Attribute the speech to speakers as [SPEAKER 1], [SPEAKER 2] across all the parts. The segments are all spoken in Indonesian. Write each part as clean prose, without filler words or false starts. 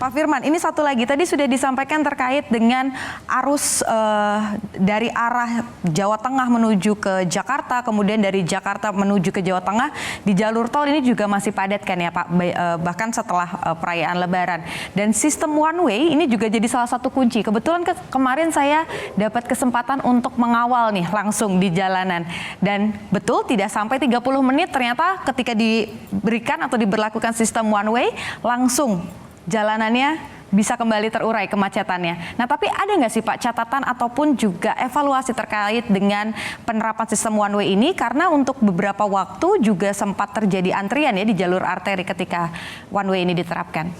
[SPEAKER 1] Pak Firman, ini satu lagi tadi sudah disampaikan terkait dengan arus dari arah Jawa Tengah menuju ke Jakarta, kemudian dari Jakarta menuju ke Jawa Tengah di jalur tol ini juga masih padat kan ya Pak, bahkan setelah perayaan Lebaran. Dan sistem one way ini juga jadi salah satu kunci. Kebetulan kemarin saya dapat kesempatan untuk mengawal nih langsung di jalanan. Dan betul tidak sampai 30 menit ternyata ketika diberikan atau diberlakukan sistem one way langsung jalanannya bisa kembali terurai kemacetannya. Nah, tapi ada nggak sih Pak catatan ataupun juga evaluasi terkait dengan penerapan sistem one way ini? Karena untuk beberapa waktu juga sempat terjadi antrian ya di jalur arteri ketika one way ini diterapkan.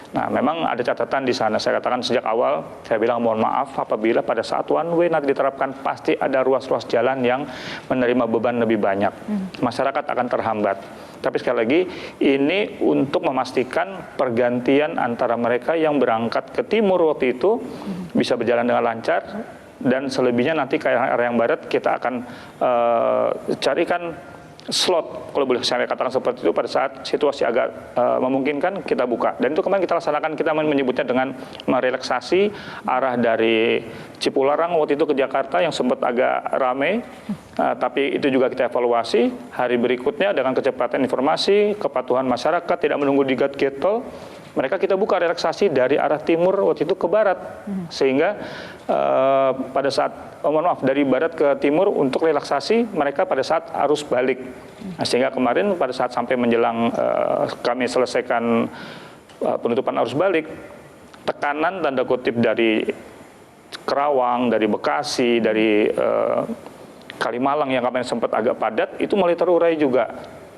[SPEAKER 2] Nah, memang ada catatan di sana. Saya katakan sejak awal, saya bilang mohon maaf apabila pada saat one way nanti diterapkan pasti ada ruas-ruas jalan yang menerima beban lebih banyak. Masyarakat akan terhambat. Tapi sekali lagi, ini untuk memastikan pergantian antara mereka yang berangkat ke timur waktu itu bisa berjalan dengan lancar, dan selebihnya nanti ke arah yang barat kita akan carikan slot, kalau boleh saya katakan seperti itu, pada saat situasi agak memungkinkan kita buka. Dan itu kemarin kita laksanakan, kita menyebutnya dengan merelaksasi arah dari Cipularang waktu itu ke Jakarta yang sempat agak ramai, tapi itu juga kita evaluasi hari berikutnya dengan kecepatan informasi, kepatuhan masyarakat, tidak menunggu di gate tol. Mereka kita buka relaksasi dari arah timur waktu itu ke barat, sehingga pada saat mohon maaf dari barat ke timur untuk relaksasi mereka pada saat arus balik. Nah, sehingga kemarin pada saat sampai menjelang kami selesaikan penutupan arus balik, tekanan tanda kutip dari Kerawang, dari Bekasi, dari Kalimalang yang kemarin sempat agak padat itu mulai terurai juga.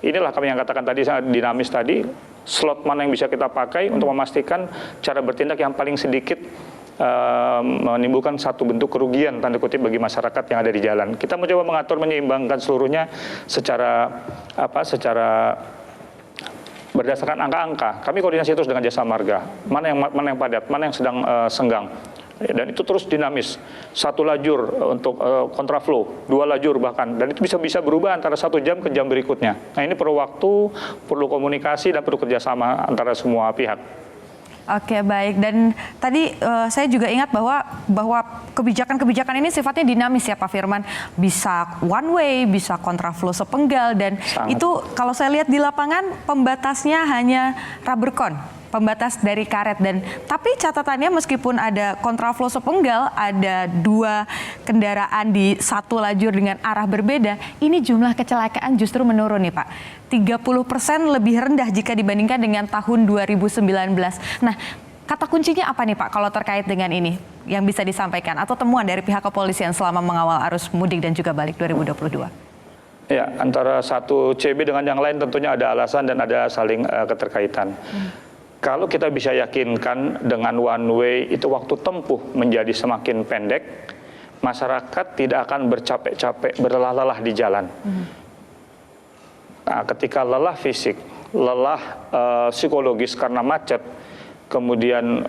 [SPEAKER 2] Inilah kami yang katakan tadi sangat dinamis tadi, slot mana yang bisa kita pakai untuk memastikan cara bertindak yang paling sedikit menimbulkan satu bentuk kerugian tanda kutip bagi masyarakat yang ada di jalan. Kita mencoba mengatur menyeimbangkan seluruhnya secara berdasarkan angka-angka. Kami koordinasi terus dengan Jasa Marga. Mana yang padat, mana yang sedang senggang. Dan itu terus dinamis. Satu lajur untuk kontraflow, 2 lajur bahkan. Dan itu bisa berubah antara 1 jam ke jam berikutnya. Nah, ini perlu waktu, perlu komunikasi, dan perlu kerjasama antara semua pihak.
[SPEAKER 1] Oke, baik. Dan tadi saya juga ingat bahwa kebijakan-kebijakan ini sifatnya dinamis ya Pak Firman. Bisa one way, bisa kontraflow sepenggal, dan
[SPEAKER 2] sangat.
[SPEAKER 1] Itu kalau saya lihat di lapangan pembatasnya hanya rubber cone, pembatas dari karet. Dan tapi catatannya meskipun ada kontraflow sepenggal, ada 2 kendaraan di satu lajur dengan arah berbeda, ini jumlah kecelakaan justru menurun nih Pak. 30% lebih rendah jika dibandingkan dengan tahun 2019. Nah, kata kuncinya apa nih Pak kalau terkait dengan ini yang bisa disampaikan atau temuan dari pihak kepolisian selama mengawal arus mudik dan juga balik 2022?
[SPEAKER 2] Ya, antara satu CB dengan yang lain tentunya ada alasan dan ada saling keterkaitan. Kalau kita bisa yakinkan dengan one way itu waktu tempuh menjadi semakin pendek, masyarakat tidak akan bercapek-capek, berlelah-lelah di jalan. Nah, ketika lelah fisik, lelah psikologis karena macet, kemudian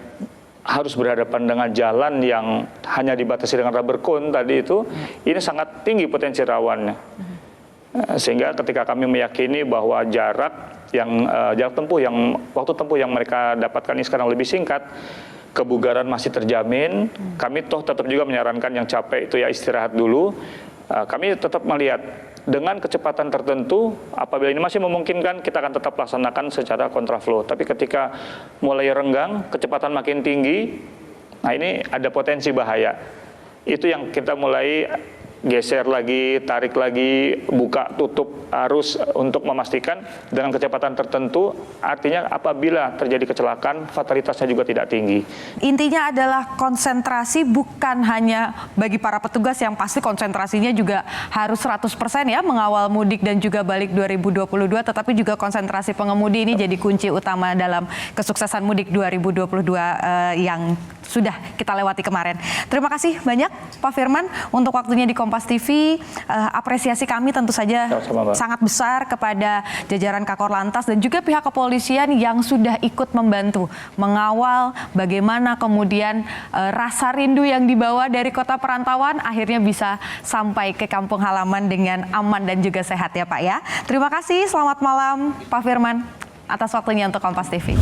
[SPEAKER 2] harus berhadapan dengan jalan yang hanya dibatasi dengan rubber cone tadi itu, ini sangat tinggi potensi rawannya. Sehingga ketika kami meyakini bahwa waktu tempuh yang mereka dapatkan ini sekarang lebih singkat, kebugaran masih terjamin, kami toh tetap juga menyarankan yang capek itu ya istirahat dulu. Kami tetap melihat dengan kecepatan tertentu, apabila ini masih memungkinkan, kita akan tetap laksanakan secara kontraflow. Tapi ketika mulai renggang, kecepatan makin tinggi, nah ini ada potensi bahaya. Itu yang kita mulai geser lagi, tarik lagi, buka tutup arus untuk memastikan dengan kecepatan tertentu, artinya apabila terjadi kecelakaan, fatalitasnya juga tidak tinggi. Intinya
[SPEAKER 1] adalah konsentrasi bukan hanya bagi para petugas yang pasti konsentrasinya juga harus 100% ya mengawal mudik dan juga balik 2022, tetapi juga konsentrasi pengemudi ini jadi kunci utama dalam kesuksesan mudik 2022 yang sudah kita lewati kemarin. Terima kasih banyak Pak Firman untuk waktunya di Kompas TV. Apresiasi kami tentu saja sangat besar kepada jajaran Kakor Lantas dan juga pihak kepolisian yang sudah ikut membantu mengawal bagaimana kemudian rasa rindu yang dibawa dari kota perantauan akhirnya bisa sampai ke kampung halaman dengan aman dan juga sehat ya Pak ya. Terima kasih, selamat malam Pak Firman atas waktunya untuk Kompas TV.